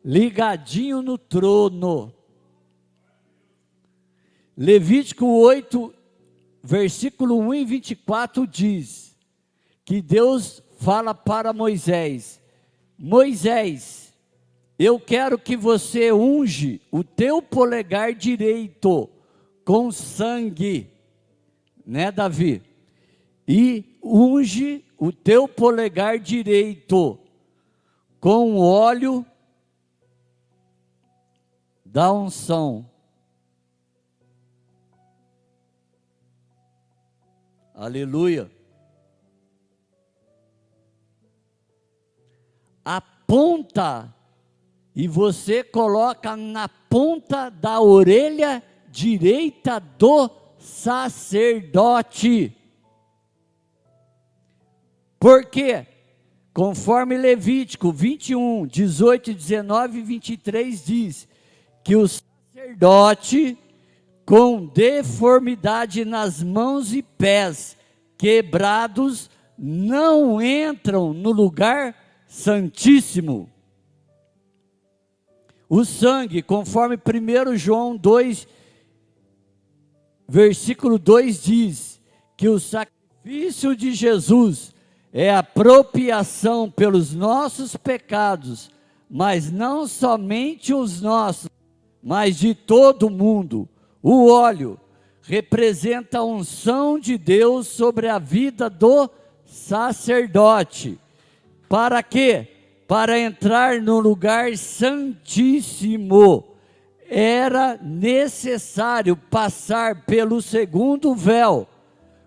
ligadinho no trono. Levítico 8, versículo 1 e 24 diz que Deus fala para Moisés: Moisés, eu quero que você unge o teu polegar direito com sangue, né, Davi? E unge o teu polegar direito com o óleo da unção. Aleluia. A ponta, e você coloca na ponta da orelha direita do sacerdote. Por quê? Conforme Levítico 21, 18, 19 e 23 diz que o sacerdote com deformidade nas mãos e pés quebrados não entram no lugar santíssimo. O sangue, conforme 1 João 2, versículo 2 diz que o sacrifício de Jesus é a propiciação pelos nossos pecados, mas não somente os nossos, mas de todo mundo. O óleo representa a unção de Deus sobre a vida do sacerdote. Para quê? Para entrar no lugar santíssimo, era necessário passar pelo segundo véu,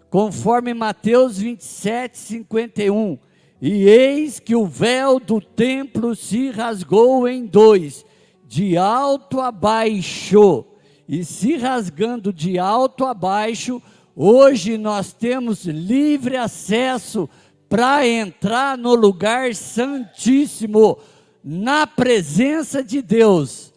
conforme Mateus 27, 51. E eis que o véu do templo se rasgou em dois, de alto a baixo. E se rasgando de alto a baixo, hoje nós temos livre acesso para entrar no lugar santíssimo, na presença de Deus.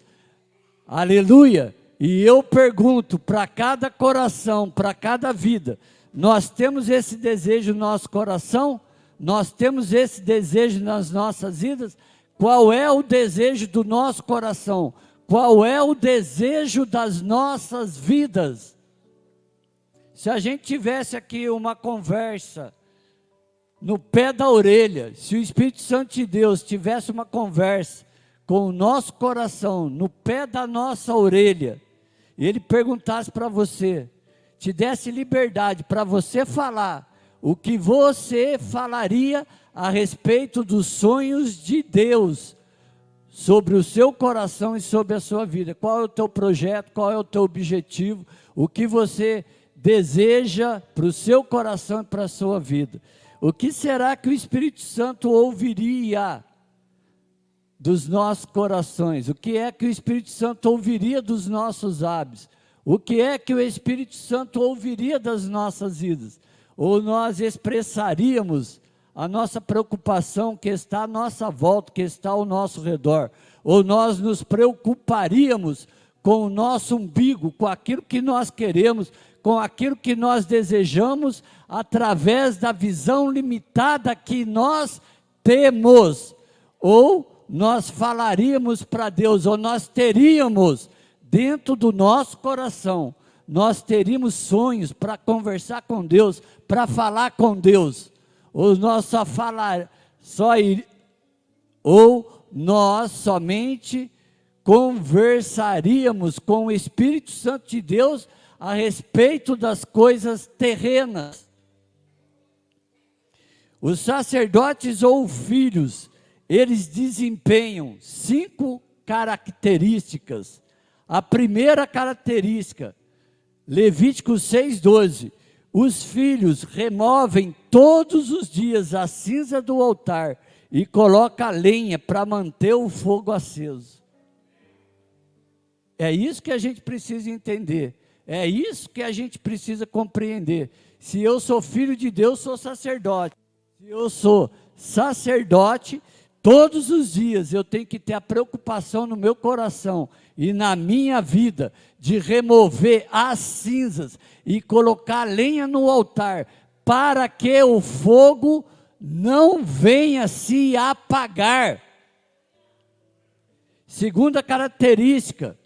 Aleluia! E eu pergunto para cada coração, para cada vida, nós temos esse desejo no nosso coração? Nós temos esse desejo nas nossas vidas? Qual é o desejo do nosso coração? Qual é o desejo das nossas vidas? Se a gente tivesse aqui uma conversa no pé da orelha, se o Espírito Santo de Deus tivesse uma conversa com o nosso coração, no pé da nossa orelha, e ele perguntasse para você, te desse liberdade para você falar o que você falaria a respeito dos sonhos de Deus sobre o seu coração e sobre a sua vida. Qual é o teu projeto, qual é o teu objetivo, o que você deseja para o seu coração e para a sua vida. O que será que o Espírito Santo ouviria dos nossos corações? O que é que o Espírito Santo ouviria dos nossos lábios? O que é que o Espírito Santo ouviria das nossas vidas? Ou nós expressaríamos a nossa preocupação que está à nossa volta, que está ao nosso redor? Ou nós nos preocuparíamos com o nosso umbigo, com aquilo que nós queremos, com aquilo que nós desejamos, através da visão limitada que nós temos? Ou nós falaríamos para Deus, ou nós teríamos dentro do nosso coração, nós teríamos sonhos para conversar com Deus, para falar com Deus, ou nós ou nós somente conversaríamos com o Espírito Santo de Deus a respeito das coisas terrenas. Os sacerdotes ou filhos, eles desempenham 5 características. A primeira característica, Levítico 6,12, os filhos removem todos os dias a cinza do altar e colocam a lenha para manter o fogo aceso. É isso que a gente precisa entender, é isso que a gente precisa compreender. Se eu sou filho de Deus, sou sacerdote. Se eu sou sacerdote, todos os dias eu tenho que ter a preocupação no meu coração e na minha vida de remover as cinzas e colocar lenha no altar, para que o fogo não venha se apagar. Segunda característica,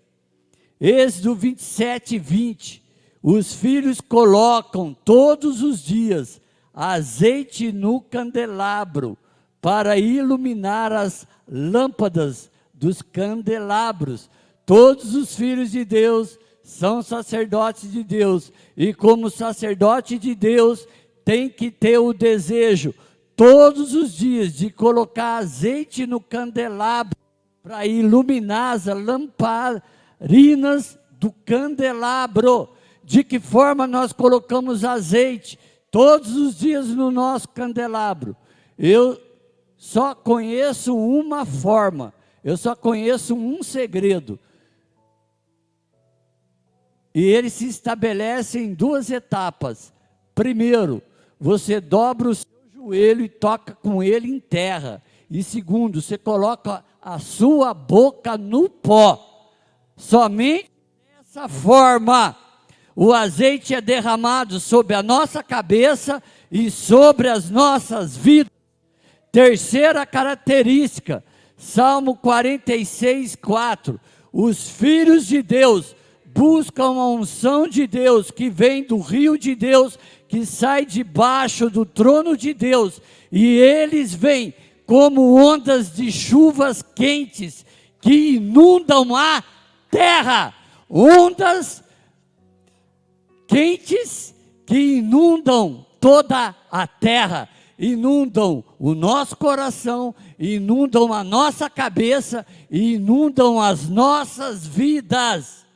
Êxodo 27:20. Os filhos colocam todos os dias azeite no candelabro para iluminar as lâmpadas dos candelabros. Todos os filhos de Deus são sacerdotes de Deus, e como sacerdote de Deus, tem que ter o desejo, todos os dias, de colocar azeite no candelabro, para iluminar as lamparinas do candelabro. De que forma nós colocamos azeite todos os dias no nosso candelabro? Eu só conheço uma forma, eu só conheço um segredo. E ele se estabelece em duas etapas. Primeiro, você dobra o seu joelho e toca com ele em terra. E segundo, você coloca a sua boca no pó. Somente dessa forma, o azeite é derramado sobre a nossa cabeça e sobre as nossas vidas. Terceira característica, Salmo 46:4. Os filhos de Deus buscam a unção de Deus, que vem do rio de Deus, que sai debaixo do trono de Deus, e eles vêm como ondas de chuvas quentes, que inundam a terra. Ondas quentes que inundam toda a terra, inundam o nosso coração, inundam a nossa cabeça, e inundam as nossas vidas.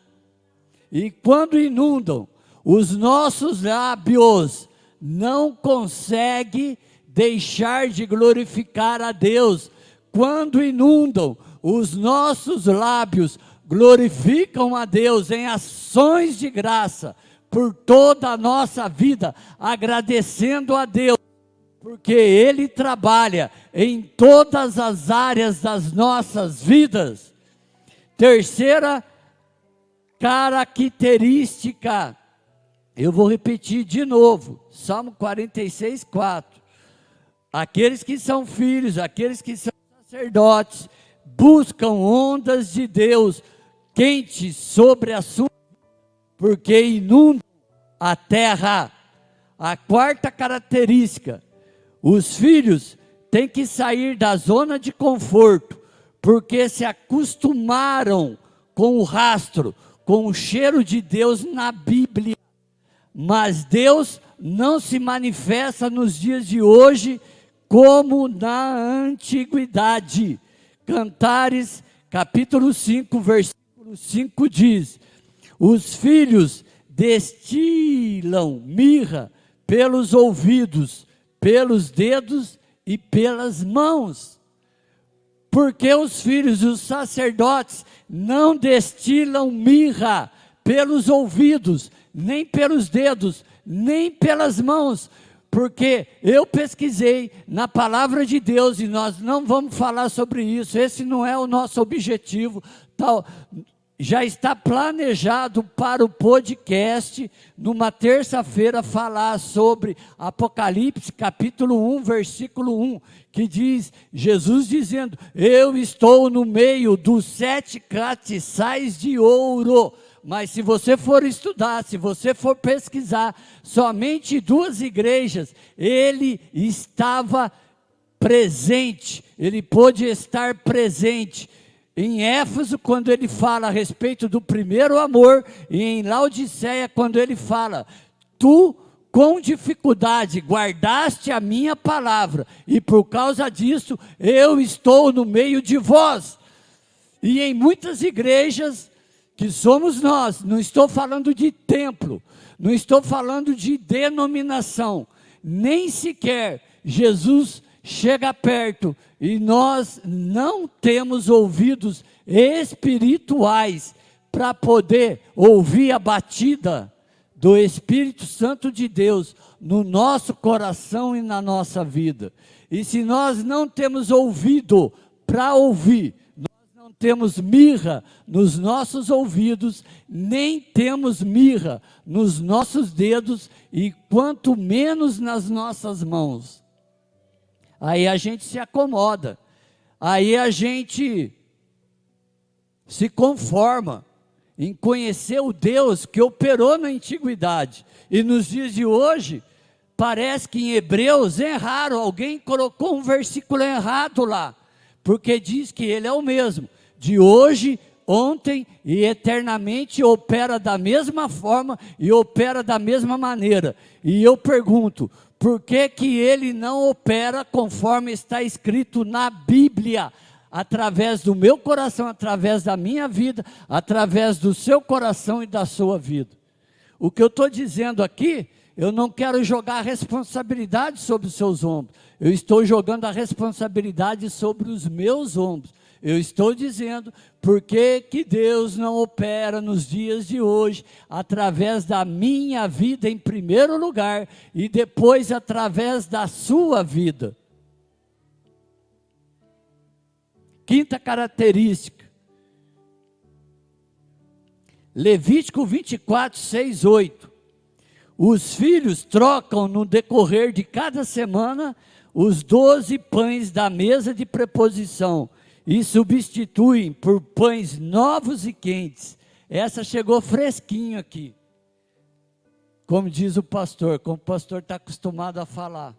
E quando inundam, os nossos lábios não conseguem deixar de glorificar a Deus. Quando inundam, os nossos lábios glorificam a Deus em ações de graça, por toda a nossa vida, agradecendo a Deus, porque Ele trabalha em todas as áreas das nossas vidas. Terceira característica, eu vou repetir de novo, Salmo 46:4. Aqueles que são filhos, aqueles que são sacerdotes, buscam ondas de Deus quentes sobre a sua vida, porque inundam a terra. A quarta característica, os filhos têm que sair da zona de conforto, porque se acostumaram com o rastro, com o cheiro de Deus na Bíblia. Mas Deus não se manifesta nos dias de hoje como na antiguidade. Cantares, capítulo 5, versículo 5 diz: os filhos destilam mirra pelos ouvidos, pelos dedos e pelas mãos. Porque os filhos dos sacerdotes não destilam mirra pelos ouvidos, nem pelos dedos, nem pelas mãos. Porque eu pesquisei na palavra de Deus, e nós não vamos falar sobre isso, esse não é o nosso objetivo, tal. Já está planejado para o podcast, numa terça-feira, falar sobre Apocalipse, capítulo 1, versículo 1, que diz, Jesus dizendo, eu estou no meio dos 7 castiçais de ouro. Mas se você for estudar, se você for pesquisar, somente 2 igrejas, ele estava presente, ele pôde estar presente. Em Éfeso, quando ele fala a respeito do primeiro amor, e em Laodiceia, quando ele fala, tu com dificuldade guardaste a minha palavra, e por causa disso, eu estou no meio de vós. E em muitas igrejas, que somos nós, não estou falando de templo, não estou falando de denominação, nem sequer Jesus chega perto, e nós não temos ouvidos espirituais para poder ouvir a batida do Espírito Santo de Deus no nosso coração e na nossa vida. E se nós não temos ouvido para ouvir, nós não temos mirra nos nossos ouvidos, nem temos mirra nos nossos dedos, e quanto menos nas nossas mãos. Aí a gente se acomoda, aí a gente se conforma em conhecer o Deus que operou na antiguidade. E nos dias de hoje, parece que em Hebreus erraram, alguém colocou um versículo errado lá, porque diz que Ele é o mesmo, de hoje, ontem e eternamente, opera da mesma forma e opera da mesma maneira. E eu pergunto, por que que Ele não opera conforme está escrito na Bíblia? Através do meu coração, através da minha vida, através do seu coração e da sua vida. O que eu estou dizendo aqui, eu não quero jogar a responsabilidade sobre os seus ombros, eu estou jogando a responsabilidade sobre os meus ombros. Eu estou dizendo, por que que Deus não opera nos dias de hoje, através da minha vida em primeiro lugar, e depois através da sua vida? Quinta característica, Levítico 24, 6, 8. Os filhos trocam no decorrer de cada semana os 12 pães da mesa de preposição e substituem por pães novos e quentes. Essa chegou fresquinho aqui, como diz o pastor, como o pastor está acostumado a falar.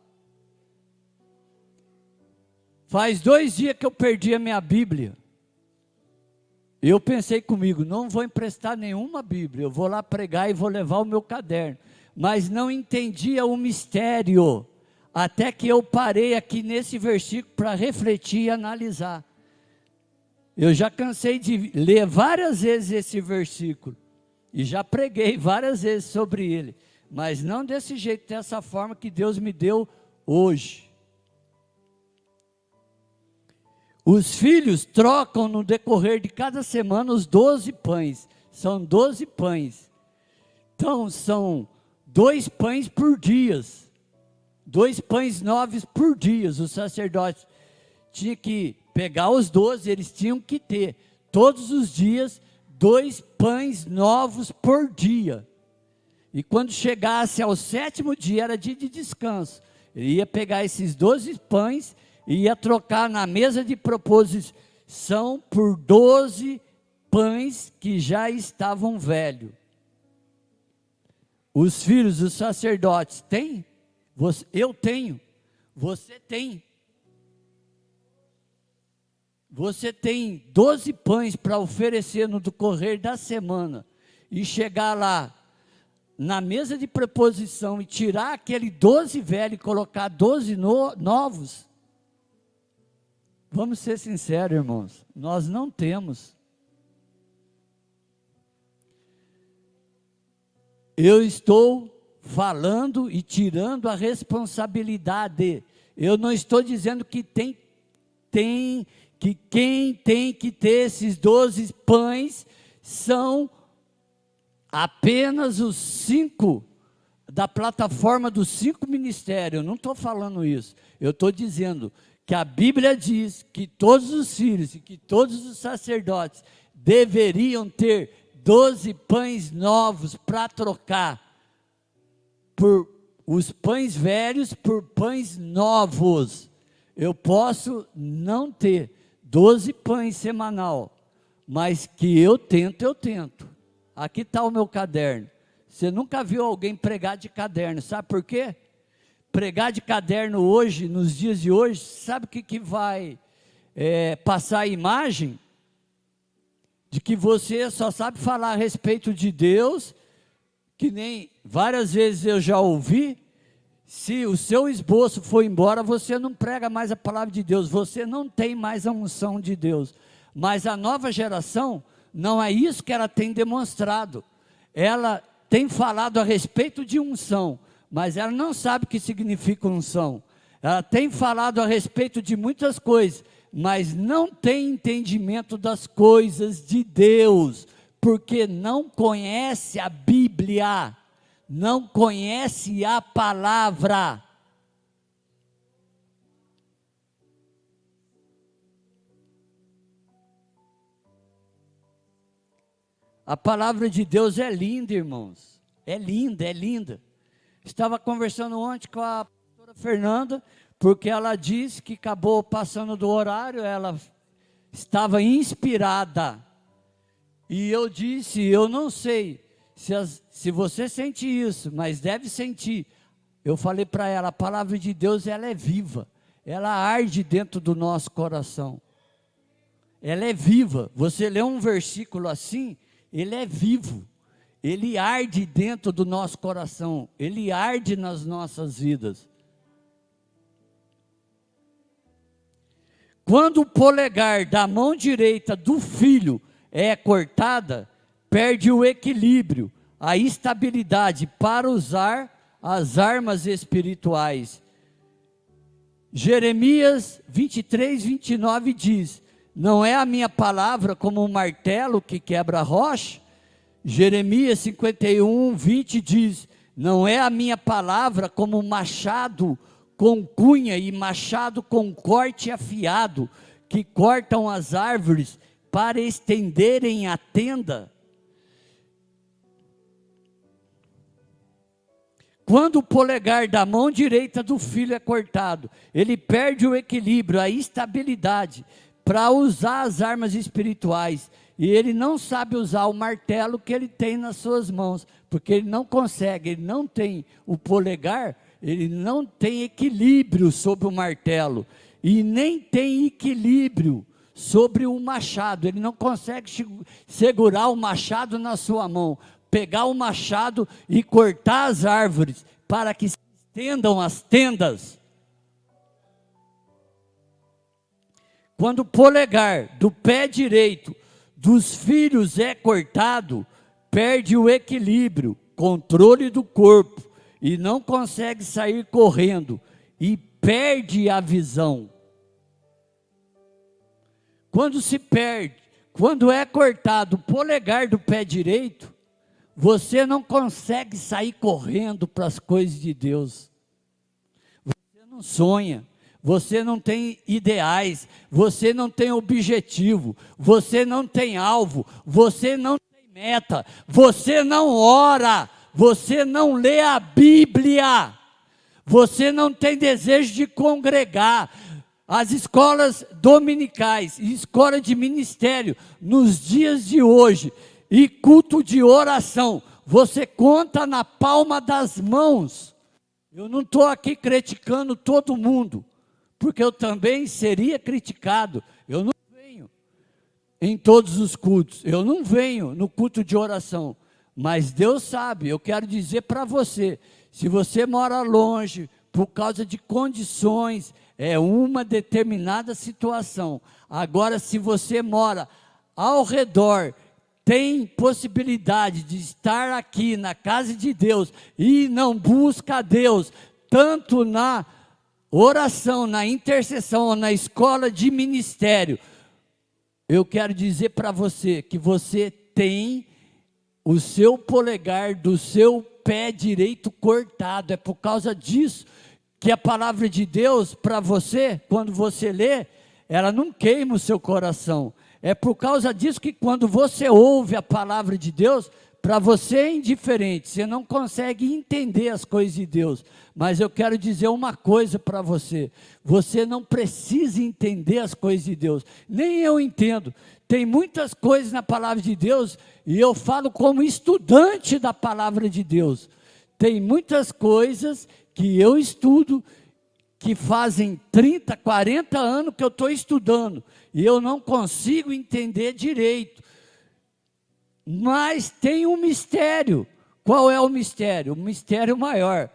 Faz 2 dias que eu perdi a minha Bíblia. Eu pensei comigo, não vou emprestar nenhuma Bíblia, eu vou lá pregar e vou levar o meu caderno. Mas não entendia o mistério, até que eu parei aqui nesse versículo para refletir e analisar. Eu já cansei de ler várias vezes esse versículo, e já preguei várias vezes sobre ele, mas não desse jeito, dessa forma que Deus me deu hoje. Os filhos trocam no decorrer de cada semana os 12 pães. São 12 pães. Então, são 2 pães por dia. 2 pães novos por dia. Os sacerdotes tinham que pegar os 12, eles tinham que ter, todos os dias, 2 pães novos por dia. E quando chegasse ao 7º dia, era dia de descanso. Ele ia pegar esses 12 pães e ia trocar na mesa de proposição por 12 pães que já estavam velhos. Os filhos dos sacerdotes têm? Eu tenho. Você tem. Você tem 12 pães para oferecer no decorrer da semana. E chegar lá na mesa de preposição e tirar aquele 12 velho e colocar 12 novos. Vamos ser sinceros, irmãos, nós não temos. Eu estou falando e tirando a responsabilidade. Eu não estou dizendo que quem tem que ter esses 12 pães são apenas os 5 da plataforma dos 5 ministérios. Eu não estou falando isso. Eu estou dizendo que a Bíblia diz que todos os filhos e que todos os sacerdotes deveriam ter 12 pães novos para trocar por os pães velhos por pães novos. Eu posso não ter 12 pães semanal, mas que eu tento. Aqui está o meu caderno. Você nunca viu alguém pregar de caderno, sabe por quê? Pregar de caderno hoje, nos dias de hoje, sabe o que vai passar a imagem? De que você só sabe falar a respeito de Deus, que nem várias vezes eu já ouvi. Se o seu esboço for embora, você não prega mais a palavra de Deus, você não tem mais a unção de Deus. Mas a nova geração, não é isso que ela tem demonstrado. Ela tem falado a respeito de unção, mas ela não sabe o que significa unção. Ela tem falado a respeito de muitas coisas, mas não tem entendimento das coisas de Deus, porque não conhece a Bíblia, não conhece a palavra. A palavra de Deus é linda, irmãos, é linda. Estava conversando ontem com a pastora Fernanda, porque ela disse que acabou passando do horário, ela estava inspirada E eu disse, eu não sei se você sente isso, mas deve sentir. Eu falei para ela, a palavra de Deus, ela é viva, ela arde dentro do nosso coração. Ela é viva. Você lê um versículo assim, ele é vivo. Ele arde dentro do nosso coração, ele arde nas nossas vidas. Quando o polegar da mão direita do filho é cortada, perde o equilíbrio, a estabilidade para usar as armas espirituais. Jeremias 23, 29 diz, não é a minha palavra como um martelo que quebra a rocha? Jeremias 51, 20 diz, não é a minha palavra como um machado com cunha e machado com corte afiado, que cortam as árvores para estenderem a tenda? Quando o polegar da mão direita do filho é cortado, ele perde o equilíbrio, a estabilidade, para usar as armas espirituais, e ele não sabe usar o martelo que ele tem nas suas mãos, porque ele não consegue, ele não tem o polegar, ele não tem equilíbrio sobre o martelo, e nem tem equilíbrio sobre o machado, ele não consegue segurar o machado na sua mão, pegar o machado e cortar as árvores, para que se estendam as tendas. Quando o polegar do pé direito dos filhos é cortado, perde o equilíbrio, controle do corpo, e não consegue sair correndo, e perde a visão. Quando se perde, quando é cortado o polegar do pé direito, você não consegue sair correndo para as coisas de Deus. Você não sonha. Você não tem ideais, você não tem objetivo, você não tem alvo, você não tem meta, você não ora, você não lê a Bíblia, você não tem desejo de congregar. As escolas dominicais e escola de ministério, nos dias de hoje, e culto de oração, você conta na palma das mãos. Eu não estou aqui criticando todo mundo, porque eu também seria criticado. Eu não venho em todos os cultos, eu não venho no culto de oração, mas Deus sabe. Eu quero dizer para você, se você mora longe, por causa de condições, é uma determinada situação. Agora, se você mora ao redor, tem possibilidade de estar aqui na casa de Deus, e não busca a Deus, tanto na oração, na intercessão, ou na escola de ministério, eu quero dizer para você, que você tem o seu polegar do seu pé direito cortado. É por causa disso, que a palavra de Deus, para você, quando você lê, ela não queima o seu coração. É por causa disso que quando você ouve a palavra de Deus, para você é indiferente, você não consegue entender as coisas de Deus. Mas eu quero dizer uma coisa para você, você não precisa entender as coisas de Deus, nem eu entendo. Tem muitas coisas na palavra de Deus, e eu falo como estudante da palavra de Deus. Tem muitas coisas que eu estudo, que fazem 30, 40 anos que eu estou estudando, e eu não consigo entender direito. Mas tem um mistério. Qual é o mistério? O mistério maior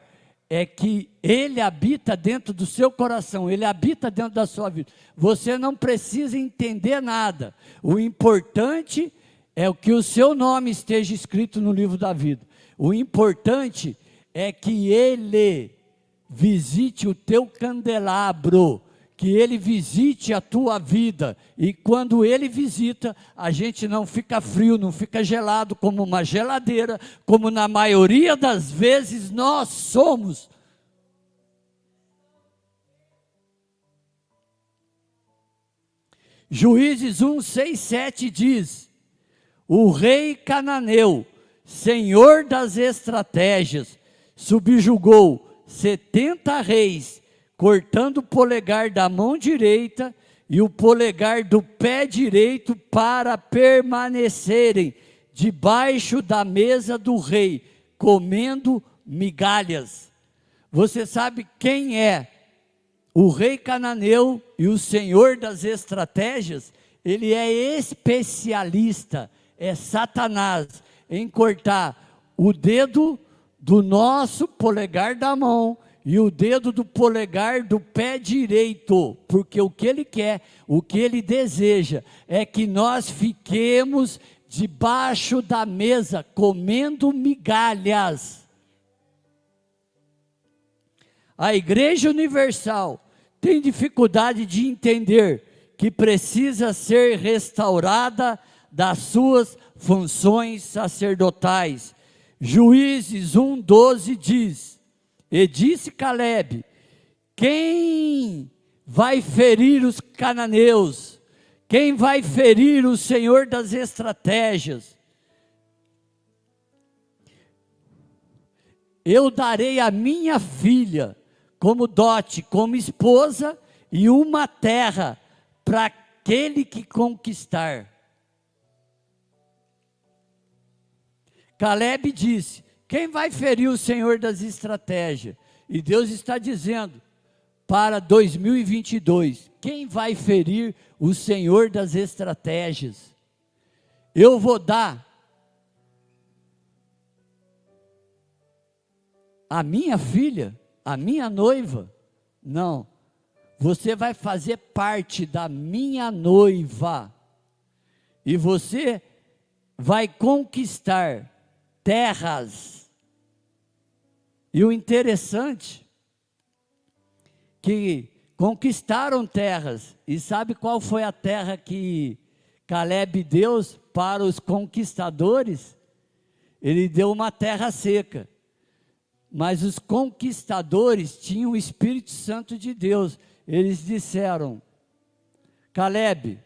é que Ele habita dentro do seu coração, Ele habita dentro da sua vida. Você não precisa entender nada. O importante é o que o seu nome esteja escrito no livro da vida. O importante é que Ele visite o teu candelabro, que Ele visite a tua vida, e quando Ele visita, a gente não fica frio, não fica gelado como uma geladeira, como na maioria das vezes nós somos. Juízes 1, 6, 7 diz, o rei cananeu, senhor das estratégias, subjugou 70 reis, cortando o polegar da mão direita e o polegar do pé direito para permanecerem debaixo da mesa do rei, comendo migalhas. Você sabe quem é o rei cananeu e o senhor das estratégias? Ele é especialista, é Satanás, em cortar o dedo do nosso polegar da mão e o dedo do polegar do pé direito, porque o que ele quer, o que ele deseja, é que nós fiquemos debaixo da mesa, comendo migalhas. A Igreja Universal tem dificuldade de entender que precisa ser restaurada das suas funções sacerdotais. Juízes 1:12 diz: e disse Calebe, quem vai ferir os cananeus? Quem vai ferir o Senhor das estratégias? Eu darei a minha filha como dote, como esposa, e uma terra para aquele que conquistar. Calebe disse: quem vai ferir o Senhor das estratégias? E Deus está dizendo, para 2022, quem vai ferir o Senhor das estratégias? Eu vou dar a minha filha, a minha noiva? Não, você vai fazer parte da minha noiva, e você vai conquistar terras. E o interessante, que conquistaram terras, e sabe qual foi a terra que Calebe deu para os conquistadores? Ele deu uma terra seca, mas os conquistadores tinham o Espírito Santo de Deus. Eles disseram: Calebe,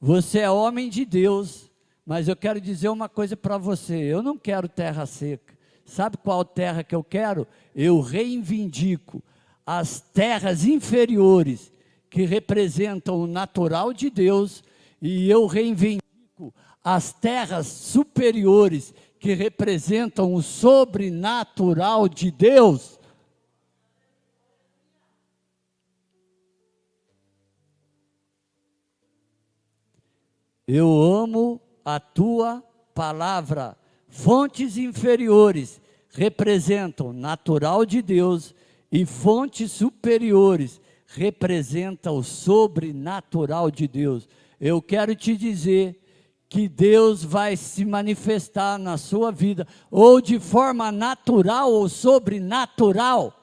você é homem de Deus, mas eu quero dizer uma coisa para você, eu não quero terra seca. Sabe qual terra que eu quero? Eu reivindico as terras inferiores, que representam o natural de Deus, e eu reivindico as terras superiores, que representam o sobrenatural de Deus. Eu amo a tua palavra. Fontes inferiores representam natural de Deus, e fontes superiores representam o sobrenatural de Deus. Eu quero te dizer que Deus vai se manifestar na sua vida, ou de forma natural ou sobrenatural.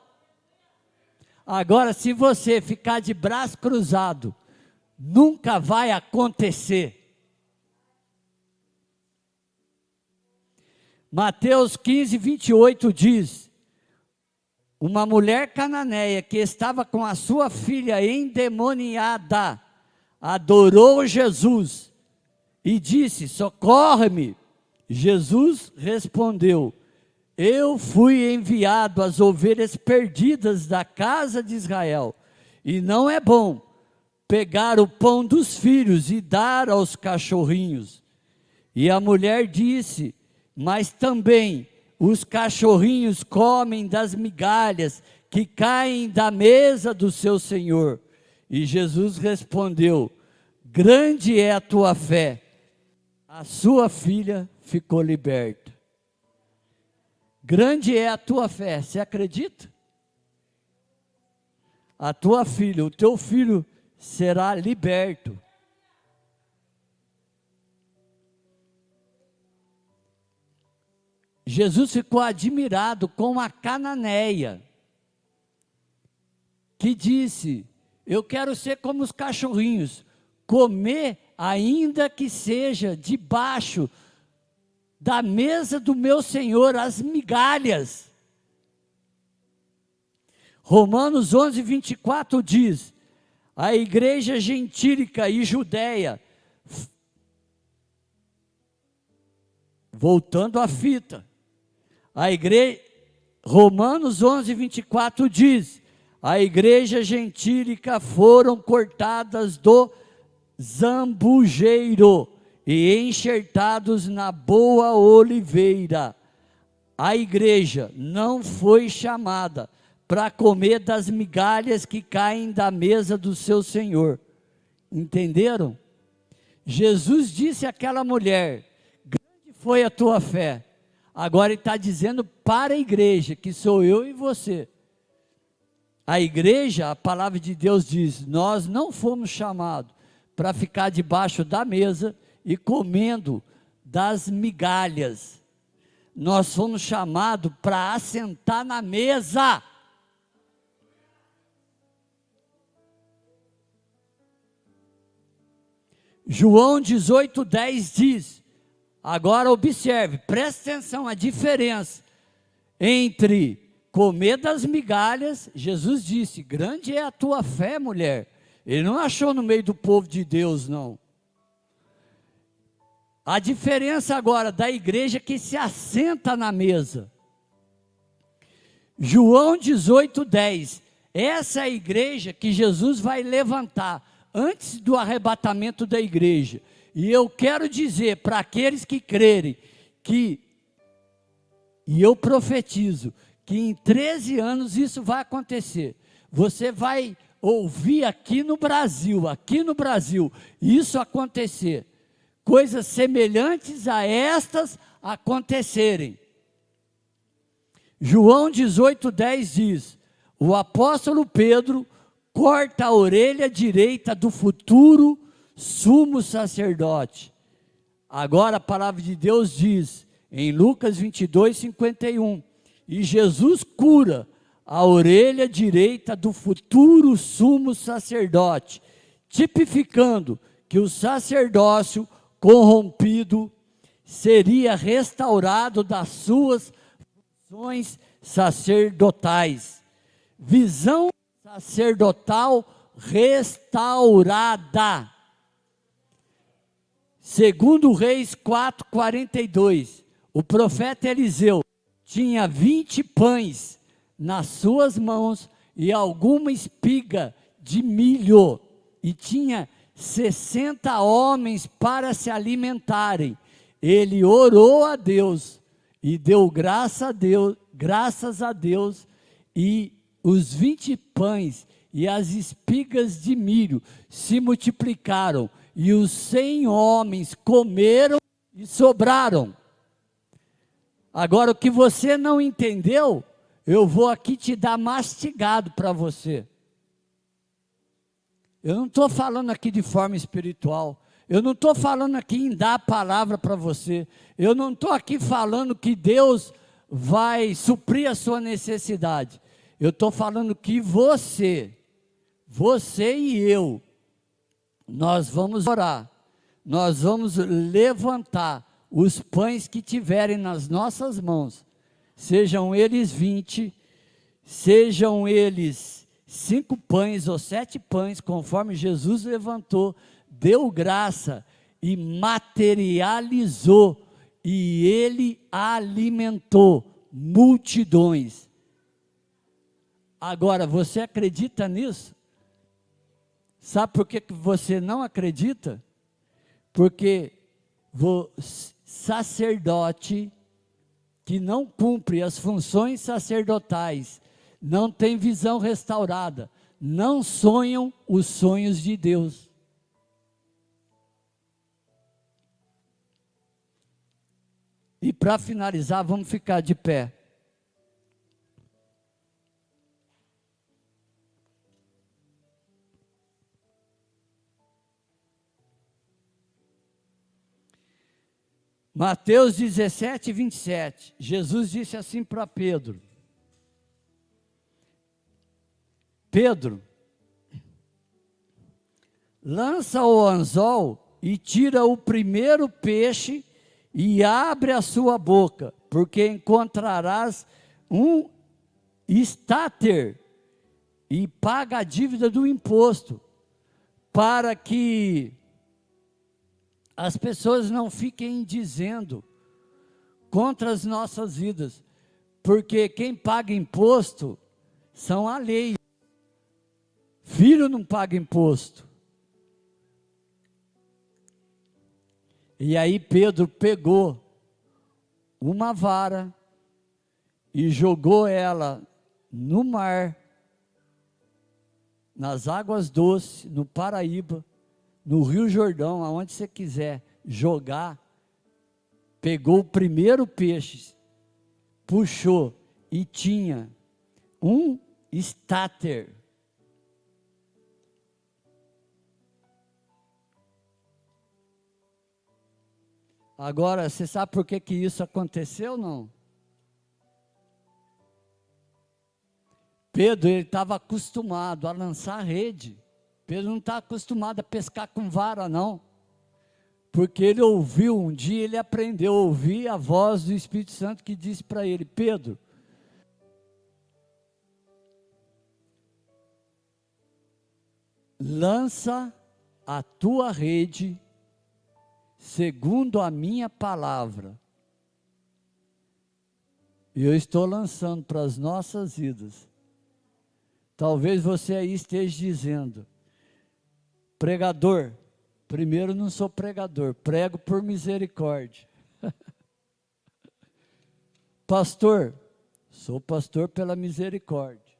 Agora, se você ficar de braço cruzado, nunca vai acontecer. Mateus 15:28 diz: uma mulher cananeia que estava com a sua filha endemoniada, adorou Jesus e disse: socorre-me. Jesus respondeu: eu fui enviado às ovelhas perdidas da casa de Israel, e não é bom pegar o pão dos filhos e dar aos cachorrinhos. E a mulher disse: mas também os cachorrinhos comem das migalhas que caem da mesa do seu Senhor. E Jesus respondeu: grande é a tua fé, a sua filha ficou liberta. Grande é a tua fé, você acredita? A tua filha, o teu filho será liberto. Jesus ficou admirado com a cananeia, que disse: eu quero ser como os cachorrinhos, comer ainda que seja debaixo da mesa do meu Senhor as migalhas. Romanos 11:24 diz: a igreja gentílica e judeia, voltando à fita, Romanos 11:24 diz: a igreja gentílica foram cortadas do zambujeiro e enxertados na boa oliveira. A igreja não foi chamada para comer das migalhas que caem da mesa do seu Senhor. Entenderam? Jesus disse àquela mulher: grande foi a tua fé. Agora ele está dizendo para a igreja, que sou eu e você. A igreja, a palavra de Deus diz, nós não fomos chamados para ficar debaixo da mesa e comendo das migalhas. Nós fomos chamados para assentar na mesa. João 18:10 diz, agora observe, preste atenção, a diferença entre comer das migalhas. Jesus disse, grande é a tua fé, mulher. Ele não achou no meio do povo de Deus, não. A diferença agora da igreja que se assenta na mesa. João 18:10, essa é a igreja que Jesus vai levantar antes do arrebatamento da igreja. E eu quero dizer para aqueles que crerem que, e eu profetizo, que em 13 anos isso vai acontecer. Você vai ouvir aqui no Brasil, isso acontecer. Coisas semelhantes a estas acontecerem. João 18:10 diz, o apóstolo Pedro corta a orelha direita do futuro sumo sacerdote. Agora a palavra de Deus diz, em Lucas 22:51, e Jesus cura a orelha direita do futuro sumo sacerdote, tipificando que o sacerdócio corrompido seria restaurado das suas funções sacerdotais. Visão sacerdotal restaurada. Segundo Reis 4:42, o profeta Eliseu tinha 20 pães nas suas mãos e alguma espiga de milho, e tinha 60 homens para se alimentarem. Ele orou a Deus e deu graças a Deus, e os 20 pães e as espigas de milho se multiplicaram, e os 100 homens comeram e sobraram. Agora, o que você não entendeu, eu vou aqui te dar mastigado para você. Eu não estou falando aqui de forma espiritual. Eu não estou falando aqui em dar a palavra para você. Eu não estou aqui falando que Deus vai suprir a sua necessidade. Eu estou falando que você e eu, nós vamos orar. Nós vamos levantar os pães que tiverem nas nossas mãos. Sejam eles 20, sejam eles 5 pães ou 7 pães, conforme Jesus levantou, deu graça e materializou, e ele alimentou multidões. Agora, você acredita nisso? Sabe por que você não acredita? Porque o sacerdote que não cumpre as funções sacerdotais, não tem visão restaurada, não sonham os sonhos de Deus. E para finalizar, vamos ficar de pé. Mateus 17:27, Jesus disse assim para Pedro: Pedro, lança o anzol e tira o primeiro peixe e abre a sua boca, porque encontrarás um estáter, e paga a dívida do imposto, para que as pessoas não fiquem dizendo contra as nossas vidas, porque quem paga imposto são alheios. Filho não paga imposto. E aí Pedro pegou uma vara e jogou ela no mar, nas águas doces, no Paraíba, no Rio Jordão, aonde você quiser jogar. Pegou o primeiro peixe, puxou e tinha um estáter. Agora, você sabe por que isso aconteceu, não? Pedro, ele estava acostumado a lançar rede. Pedro não está acostumado a pescar com vara, não. Porque ele ouviu, um dia ele aprendeu a ouvir a voz do Espírito Santo que disse para ele: Pedro, lança a tua rede segundo a minha palavra. E eu estou lançando para as nossas vidas. Talvez você aí esteja dizendo: pregador, primeiro não sou pregador, prego por misericórdia. Pastor, sou pastor pela misericórdia.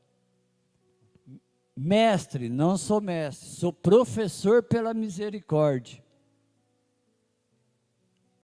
Mestre, não sou mestre, sou professor pela misericórdia.